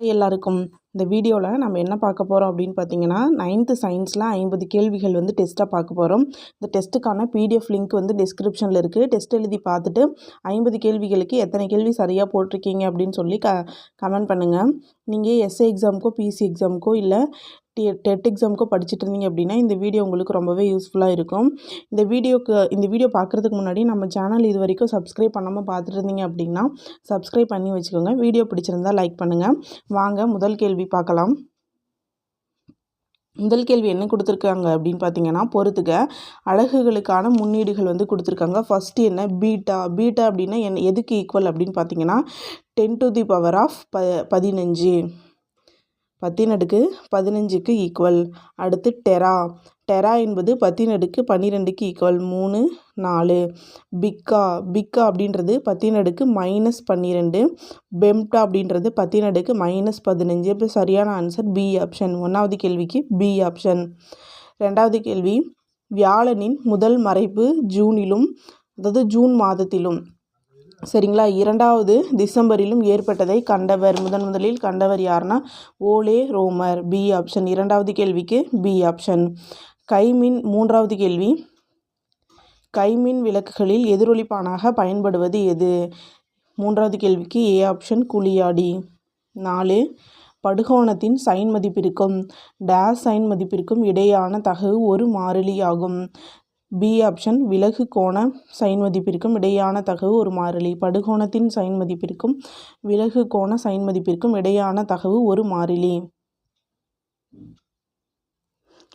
எல்லாருக்கும் இந்த வீடியோவில் நம்ம என்ன பார்க்க போகிறோம் அப்படின்னு பார்த்தீங்கன்னா 9th சயின்ஸில் 50 கேள்விகள் டெஸ்ட்டாக பார்க்க போகிறோம். இந்த டெஸ்ட்டுக்கான பிடிஎஃப் லிங்க் டிஸ்கிரிப்ஷனில் இருக்குது. டெஸ்ட் எழுதி பார்த்துட்டு 50 கேள்விகளுக்கு எத்தனை கேள்வி சரியாக போட்டிருக்கீங்க அப்படின்னு சொல்லி கமெண்ட் பண்ணுங்கள். நீங்கள் எஸ்ஏ எக்ஸாமுக்கோ பிசி எக்ஸாமுக்கோ இல்லை டெட் எக்ஸாமுக்கோ படிச்சுட்டு இருந்தீங்க அப்படின்னா இந்த வீடியோ உங்களுக்கு ரொம்பவே யூஸ்ஃபுல்லாக இருக்கும். இந்த வீடியோ பார்க்குறதுக்கு முன்னாடி நம்ம சேனல் இது வரைக்கும் சப்ஸ்கிரைப் பண்ணாமல் பார்த்துட்டு இருந்தீங்க அப்படின்னா சப்ஸ்கிரைப் பண்ணி வச்சுக்கோங்க. வீடியோ பிடிச்சிருந்தா லைக் பண்ணுங்கள். வாங்க முதல் கேள்வி பார்க்கலாம். முதல் கேள்வி என்ன கொடுத்துருக்காங்க அப்படின்னு பார்த்தீங்கன்னா, பொறுத்துக்க அலகுகளுக்கான முன்னீடுகள் கொடுத்துருக்காங்க. ஃபஸ்ட்டு என்ன பீட்டா அப்படின்னா எதுக்கு ஈக்குவல் அப்படின்னு பார்த்தீங்கன்னா 10⁻15 10⁻15க்கு ஈக்குவல். அடுத்து டெரா என்பது 10⁻12க்கு ஈக்குவல் 3 4. பிக்கா அப்படின்றது 10⁻−12. பெம்டா அப்படின்றது 10⁻−15. இப்போ சரியான ஆன்சர் பி ஆப்ஷன். 1வது கேள்விக்கு பி ஆப்ஷன். 2வது கேள்வி, வியாழனின் முதல் மறைப்பு ஜூன் மாதத்திலும் சரிங்களா 2வது டிசம்பரிலும் ஏற்பட்டதை முதலில் கண்டவர் யாருன்னா ஓலே ரோமர். B option. 2வது கேள்விக்கு பி ஆப்ஷன். கைமின் 3வது கேள்வி, கைமின் விளக்குகளில் எதிரொலிப்பானாக பயன்படுவது எது? 3வது கேள்விக்கு ஏ ஆப்ஷன் குளியாடி. 4, படுகோணத்தின் சைன் மதிப்பிற்கும் டேஸ் சைன் மதிப்பிற்கும் இடையான தகவு ஒரு மாறிலி ஆகும். B option. விலகு கோண சைன் மதிப்பிற்கும் இடையான தகவு ஒரு மாறிலி. படுகோணத்தின் சைன் மதிப்பிற்கும் விலகு கோண சைன் மதிப்பிற்கும் இடையான தகவு ஒரு மாறிலி.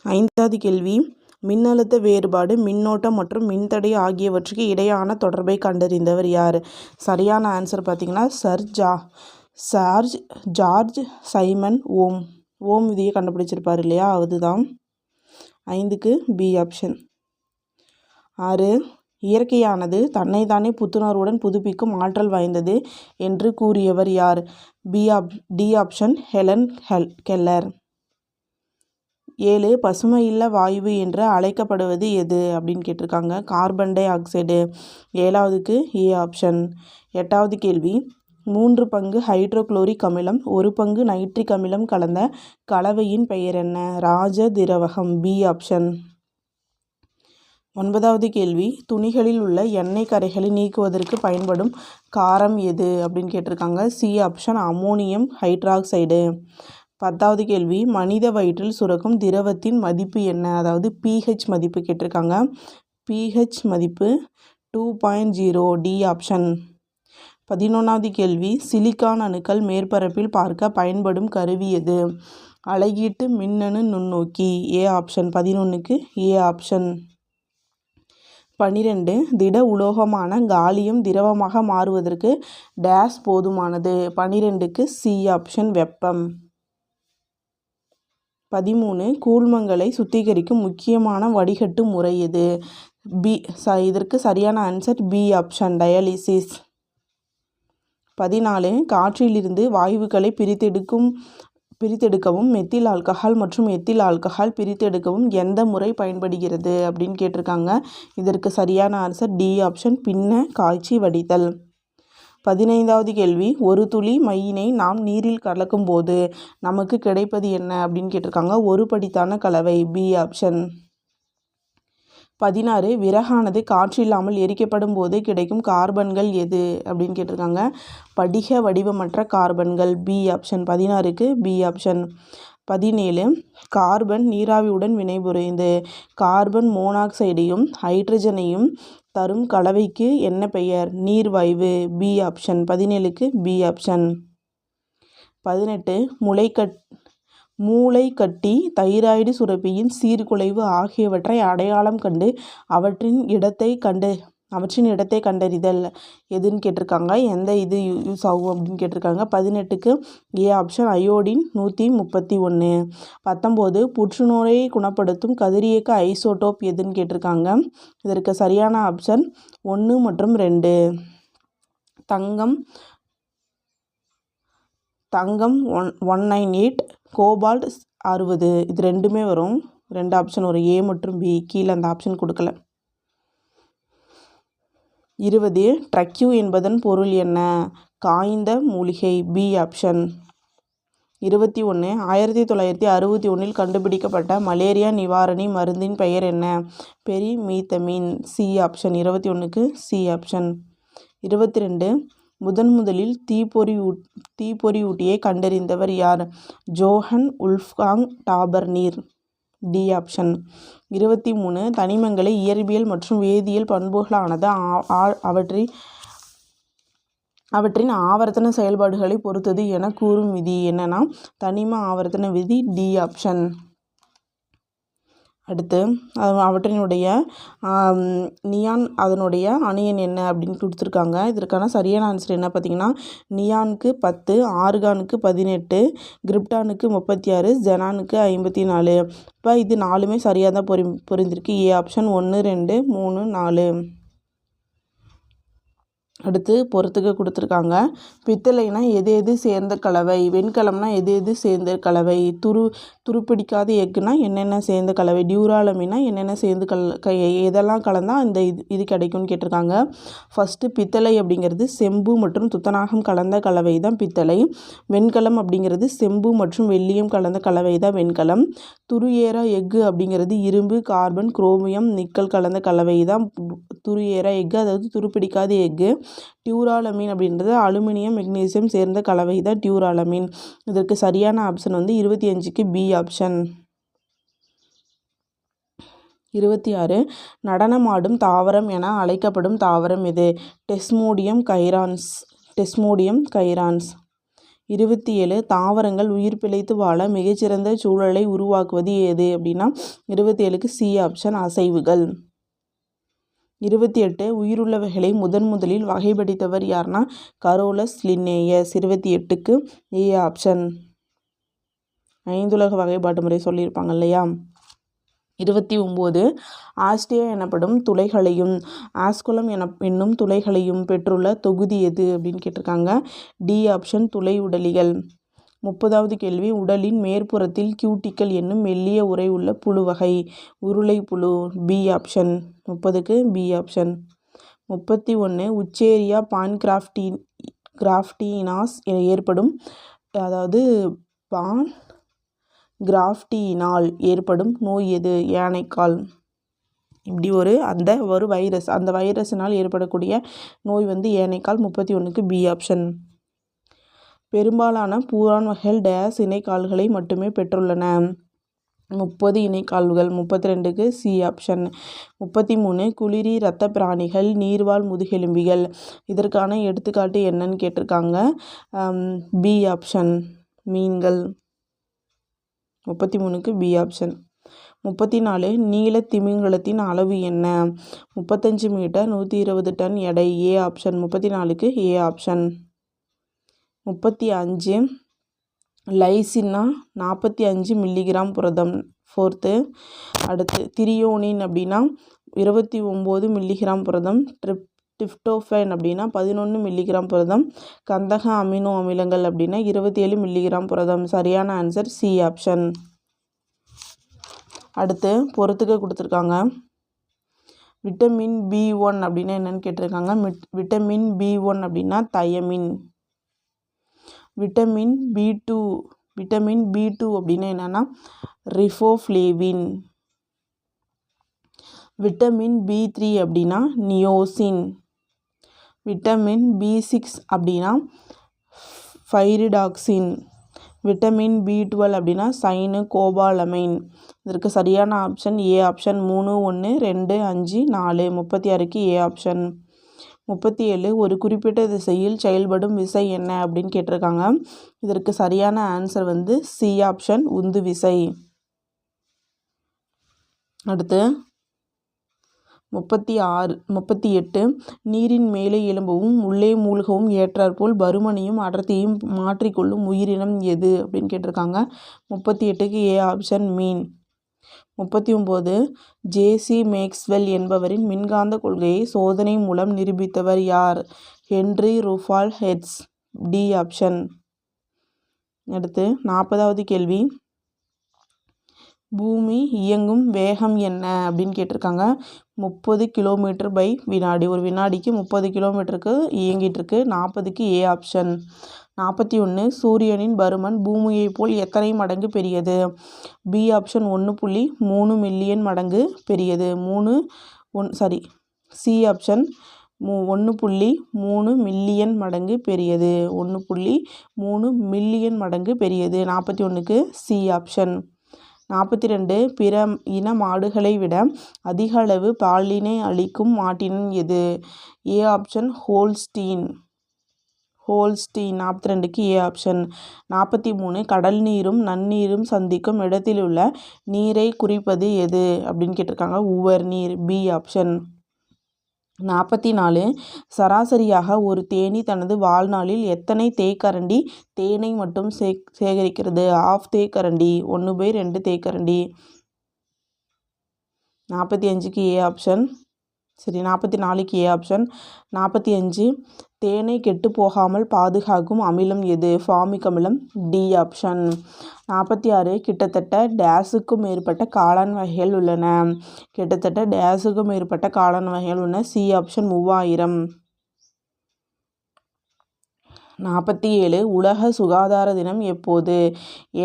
5வது கேள்வி, மின்னழுத்த வேறுபாடு மின்னோட்டம் மற்றும் மின்தடை ஆகியவற்றுக்கு இடையான தொடர்பை கண்டறிந்தவர் யார்? சரியான ஆன்சர் பார்த்தீங்கன்னா ஜார்ஜ் சைமன் ஓம் விதியை கண்டுபிடிச்சிருப்பார் இல்லையா, அதுதான். 5க்கு பி ஆப்ஷன். 6, இயற்கையானது தன்னைத்தானே புத்துணர்வுடன் புதுப்பிக்கும் ஆற்றல் வாய்ந்தது என்று கூறியவர் யார்? D option Helen Keller. 7, பசுமையில்ல வாயு என்று அழைக்கப்படுவது எது அப்படின்னு கேட்டிருக்காங்க. Carbon dioxide. 7வதுக்கு ஏ ஆப்ஷன். 8வது கேள்வி, 3 பங்கு ஹைட்ரோகுளோரிக் அமிலம் 1 பங்கு நைட்ரிக் அமிலம் கலந்த கலவையின் பெயர் என்ன? ராஜ திரவகம். B option. 9வது கேள்வி, துணிகளில் உள்ள எண்ணெய் கரைகளை நீக்குவதற்கு பயன்படும் காரம் எது அப்படின்னு கேட்டிருக்காங்க. C option ammonium hydroxide. 10வது கேள்வி, மனித வயிற்றில் சுரக்கும் திரவத்தின் மதிப்பு என்ன? அதாவது பிஹெச் மதிப்பு கேட்டிருக்காங்க. பிஹெச் மதிப்பு 2.0. D option. 11வது கேள்வி, சிலிக்கான் அணுக்கள் மேற்பரப்பில் பார்க்க பயன்படும் கருவி எது? அலகீட்டு மின்னணு நுண்ணோக்கி. A option. 11க்கு A option. 12, திட உலோகமான காலியம் திரவமாக மாறுவதற்கு டேஸ் போதுமானது? 12க்கு சி ஆப்ஷன் வெப்பம். 13, கூழ்மங்களை சுத்திகரிக்கும் முக்கியமான வடிகட்டு முறை எது? இதற்கு சரியான ஆன்சர் பி ஆப்ஷன் டயாலிசிஸ். 14, காற்றிலிருந்து வாயுக்களை பிரித்தெடுக்கவும் மெத்தில் ஆல்கஹால் மற்றும் எத்தில் ஆல்கஹால் பிரித்தெடுக்கவும் எந்த முறை பயன்படுகிறது அப்படின்னு கேட்டிருக்காங்க. இதற்கு சரியான ஆன்சர் டி ஆப்ஷன் பின்ன காய்ச்சி வடித்தல். 15வது கேள்வி, ஒரு துளி மையினை நாம் நீரில் கலக்கும் போது நமக்கு கிடைப்பது என்ன அப்படின்னு கேட்டிருக்காங்க. ஒரு படித்தான கலவை. B option. 16, விறகானது காற்றில்லாமல் எரிக்கப்படும் போது கிடைக்கும் கார்பன்கள் எது அப்படின்னு கேட்டிருக்காங்க. படிக வடிவமற்ற கார்பன்கள். B option. 16க்கு பி ஆப்ஷன். 17, கார்பன் நீராவியுடன் வினைபுரிந்து கார்பன் மோனாக்சைடையும் ஹைட்ரஜனையும் தரும் கலவைக்கு என்ன பெயர்? நீர்வாயு. B option. 17க்கு பி ஆப்ஷன். 18, மூளை கட்டி தைராய்டு சுரப்பியின் சீர்குலைவு ஆகியவற்றை அடையாளம் கண்டு அவற்றின் இடத்தை கண்டறிதல் எதுன்னு கேட்டிருக்காங்க. எந்த இது யூஸ் ஆகும் அப்படின்னு கேட்டிருக்காங்க. 18க்கு ஏ ஆப்ஷன் அயோடின் 131. 19, புற்றுநோயை குணப்படுத்தும் கதிரியக்க ஐசோடோப் எதுன்னு கேட்டிருக்காங்க. இதற்கு சரியான ஆப்ஷன் 1 மற்றும் 2. தங்கம் 198, கோபால்ட் 60. இது ரெண்டுமே வரும். 2 ஆப்ஷன் வரும், ஏ மற்றும் பி. கீழே அந்த ஆப்ஷன் கொடுக்கல. 20, ட்ரக்யூ என்பதன் பொருள் என்ன? காய்ந்த மூலிகை. B option. 21 1961 கண்டுபிடிக்கப்பட்ட மலேரியா நிவாரணி மருந்தின் பெயர் என்ன? பெரிமீத்தமின். C option. 21க்கு சி ஆப்ஷன். 22 முதலில் தீப்பொறியூட்டியை கண்டறிந்தவர் யார்? Johann Wolfgang Dobereiner. D option. 23 தனிமங்களை இயற்பியல் மற்றும் வேதியியல் பண்புகளானது அவற்றின் ஆவர்த்தன செயல்பாடுகளை பொறுத்தது என கூறும் விதி என்னன்னா தனிம ஆவர்த்தன விதி. D option. அடுத்து அவற்றினுடைய நியான் அதனுடைய அணியன் என்ன அப்படின்னு கொடுத்துருக்காங்க. இதற்கான சரியான ஆன்சர் என்ன பார்த்தீங்கன்னா நியானுக்கு 10, ஆர்கானுக்கு 18, கிரிப்டானுக்கு 36, ஜெனானுக்கு 54. இப்போ இது 4மே சரியாக தான் பொருந்திருக்கு. A option. 1 2 3 4. அடுத்து பொறுத்துக்க கொடுத்துருக்காங்க. பித்தளைனா எது எது சேர்ந்த கலவை? வெண்கலம்னா எது எது சேர்ந்த கலவை? துருப்பிடிக்காத எக்குனா என்னென்ன சேர்ந்த கலவை? டியூராலமினா என்னென்ன சேர்ந்து எதெல்லாம் கலந்தால் இந்த இது கிடைக்கும்னு கேட்டிருக்காங்க. ஃபஸ்ட்டு பித்தளை அப்படிங்கிறது செம்பு மற்றும் துத்தநாகம் கலந்த கலவை தான் பித்தளை. வெண்கலம் அப்படிங்கிறது செம்பு மற்றும் வெள்ளியம் கலந்த கலவை தான் வெண்கலம். துருஏரா எஃகு அப்படிங்கிறது இரும்பு, கார்பன், குரோமியம், நிக்கல் கலந்த கலவை தான் துருஏரா எஃகு, அதாவது துருப்பிடிக்காத எஃகு. டியூராலமீன் அப்படின்றது அலுமினியம், மெக்னீசியம் சேர்ந்த கலவை தான் டியூராலமீன். இதற்கு சரியான ஆப்ஷன் 25க்கு பி ஆப்ஷன். 26 நடனமாடும் தாவரம் என அழைக்கப்படும் தாவரம் எது? டெஸ்மோடியம் கைரான்ஸ். 27 தாவரங்கள் உயிர் பிழைத்து வாழ மிகச்சிறந்த சூழலை உருவாக்குவது எது அப்படின்னா 27க்கு சி ஆப்ஷன் அசைவுகள். 28 உயிருள்ளவைகளை முதலில் வகைப்படுத்தியவர் யார்னா கரோலஸ் லின்னேயஸ். 28க்கு ஏ ஆப்ஷன். 5 வகைப்பாட்டு முறை சொல்லியிருப்பாங்க இல்லையா. 29 ஆஸ்டியா எனப்படும் துளைகளையும் ஆஸ்குலம் என்னும் துளைகளையும் பெற்றுள்ள தொகுதி எது அப்படின்னு கேட்டிருக்காங்க. டி ஆப்ஷன் துளை உடலிகள். 30வது கேள்வி உடலின் மேற்புறத்தில் கியூட்டிக்கல் என்னும் மெல்லிய உறை உள்ள புழு வகை? உருளை புழு. B option. 30க்கு பி ஆப்ஷன். 31 உச்சேரியா பான்கிராஃப்டினாஸ் ஏற்படும் அதாவது கிராஃப்டினால் ஏற்படும் நோய் எது? யானைக்கால். இப்படி ஒரு வைரஸ், அந்த வைரஸினால் ஏற்படக்கூடிய நோய் யானைக்கால். 31க்கு பி ஆப்ஷன். பெரும்பாலான பூரான் வகைகள் டேஸ் இணைக்கால்களை மட்டுமே பெற்றுள்ளன? 30 இணைக்கால்கள். 32க்கு சி ஆப்ஷன். 33 குளிரி இரத்த பிராணிகள், நீர்வாழ் முதுகெலும்பிகள். இதற்கான எடுத்துக்காட்டு என்னன்னு கேட்டிருக்காங்க. பி ஆப்ஷன் மீன்கள். 33க்கு பி ஆப்ஷன். 34 நீல திமிங்கலத்தின் அளவு என்ன? 35 மீட்டர், 120 டன் எடை. A option. 34க்கு ஏ ஆப்ஷன். 35 லைசின்னா 45 மில்லிகிராம் புரதம். 4th. அடுத்து திரியோனின் அப்படின்னா 29 மில்லிகிராம் புரதம். டிரிப்டோஃபேன் அப்படின்னா 11 மில்லிகிராம் புரதம். கந்தக அமினோ அமிலங்கள் அப்படின்னா 27 மில்லிகிராம் புரதம். சரியான ஆன்சர் சி ஆப்ஷன். அடுத்து பொறுத்துக்க கொடுத்துருக்காங்க. விட்டமின் B1 அப்படின்னா என்னன்னு கேட்டிருக்காங்க. விட்டமின் B1 அப்படின்னா தயமின். விட்டமின் B2 அப்படின்னா என்னன்னா ரிபோஃப்ளேவின். விட்டமின் B3 அப்படின்னா நியோசின். விட்டமின் B6 அப்படின்னா பைரிடாக்சின். விட்டமின் B12 அப்படின்னா சைனு கோபாலமைன். இதற்கு சரியான ஆப்ஷன் ஏ ஆப்ஷன். 3 1 2 5 4. 36க்கு ஏ ஆப்ஷன். 37 ஒரு குறிப்பிட்ட திசையில் செயல்படும் விசை என்ன அப்படின்னு கேட்டிருக்காங்க. இதற்கு சரியான ஆன்சர் சி ஆப்ஷன் உந்து விசை. அடுத்து 38 நீரின் மேலே எழும்பவும் உள்ளே மூழ்கவும் ஏற்றாற்போல் பருமனையும் அடர்த்தியையும் மாற்றிக்கொள்ளும் உயிரினம் எது அப்படின்னு கேட்டிருக்காங்க. 38க்கு A option mean. 39 JC Maxwell என்பவரின் மின்காந்த கொள்கையை சோதனை மூலம் நிரூபித்தவர் யார்? Henry Rudolf Hertz. D option. அடுத்து 40வது கேள்வி பூமி இயங்கும் வேகம் என்ன அப்படின்னு கேட்டிருக்காங்க. 30 கிலோமீட்டர்/வினாடி. ஒரு வினாடிக்கு 30 கிலோமீட்டருக்கு இயங்கிட்டு இருக்கு. 40க்கு ஏ ஆப்ஷன். 41 சூரியனின் பருமன் பூமியைப் போல் எத்தனை மடங்கு பெரியது? பி ஆப்ஷன் 1.3 மில்லியன் மடங்கு பெரியது. சி ஆப்ஷன் 1.3 மில்லியன் மடங்கு பெரியது. 1.3 மில்லியன் மடங்கு பெரியது. 41க்கு சி ஆப்ஷன். 42 பிற இன மாடுகளை விட அதிக அளவு பாலினை அளிக்கும் மாட்டினம் எது? A option Holstein. 42க்கு ஏ ஆப்ஷன். 43 கடல் நீரும் நன்னீரும் சந்திக்கும் இடத்திலுள்ள நீரை குறிப்பது எது அப்படின்னு கேட்டிருக்காங்க. உவர் நீர். B option. 44 சராசரியாக ஒரு தேனீ தனது வாழ்நாளில் எத்தனை தேக்கரண்டி தேனை மட்டும் சேகரிக்கிறது? ஆஃப் தேக்கரண்டி. 1/2 தேக்கரண்டி. 45க்கு ஏ ஆப்ஷன். 44க்கு A option. 45 தேனை கெட்டு போகாமல் பாதுகாக்கும் அமிலம் எது? ஃபார்மிக் அமிலம். D option. 46 கிட்டத்தட்ட டேஸுக்கும் மேற்பட்ட காளான் வகைகள் உள்ளன. கிட்டத்தட்ட டேஸுக்கும் மேற்பட்ட காளான் வகைகள் உள்ளன. C option 3000. 47 உலக சுகாதார தினம் எப்போது?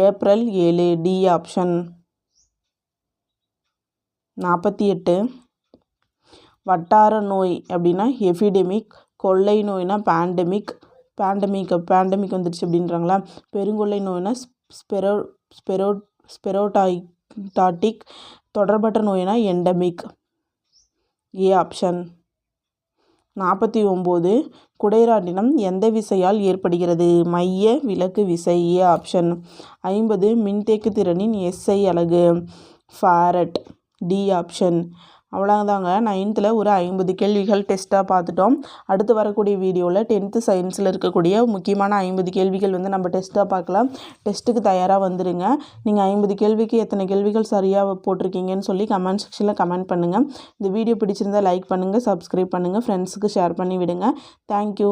ஏப்ரல் 7. D option. 48 வட்டார நோய் அப்படின்னா எபிடெமிக், கொள்ளை நோய்னா பேண்டமிக் வந்துடுச்சு அப்படின்றாங்களா. பெருங்கொள்ளை நோய்னா ஸ்பெரோடாட்டிக், தொடர்பற்ற நோய்னா எண்டமிக். A option. 49 குடைராட்டினம் எந்த விசையால் ஏற்படுகிறது? மைய விலக்கு விசை. A option. 50 மின்தேக்கு திறனின் எஸ்ஐ அலகு. ஃபாரட். D option. அவ்வளோதாங்க. 9th ஒரு 50 கேள்விகள் டெஸ்ட்டாக பார்த்துட்டோம். அடுத்து வரக்கூடிய வீடியோவில் 10th சயின்ஸில் இருக்கக்கூடிய முக்கியமான 50 கேள்விகள் நம்ம டெஸ்ட்டாக பார்க்கலாம். டெஸ்ட்டுக்கு தயாராக வந்துடுங்க. நீங்கள் 50 கேள்விக்கு எத்தனை கேள்விகள் சரியாக போட்டிருக்கீங்கன்னு சொல்லி கமெண்ட் செக்ஷனில் கமெண்ட் பண்ணுங்கள். இந்த வீடியோ பிடிச்சிருந்தால் லைக் பண்ணுங்கள், சப்ஸ்கிரைப் பண்ணுங்கள், ஃப்ரெண்ட்ஸுக்கு ஷேர் பண்ணி விடுங்க. தேங்க்யூ.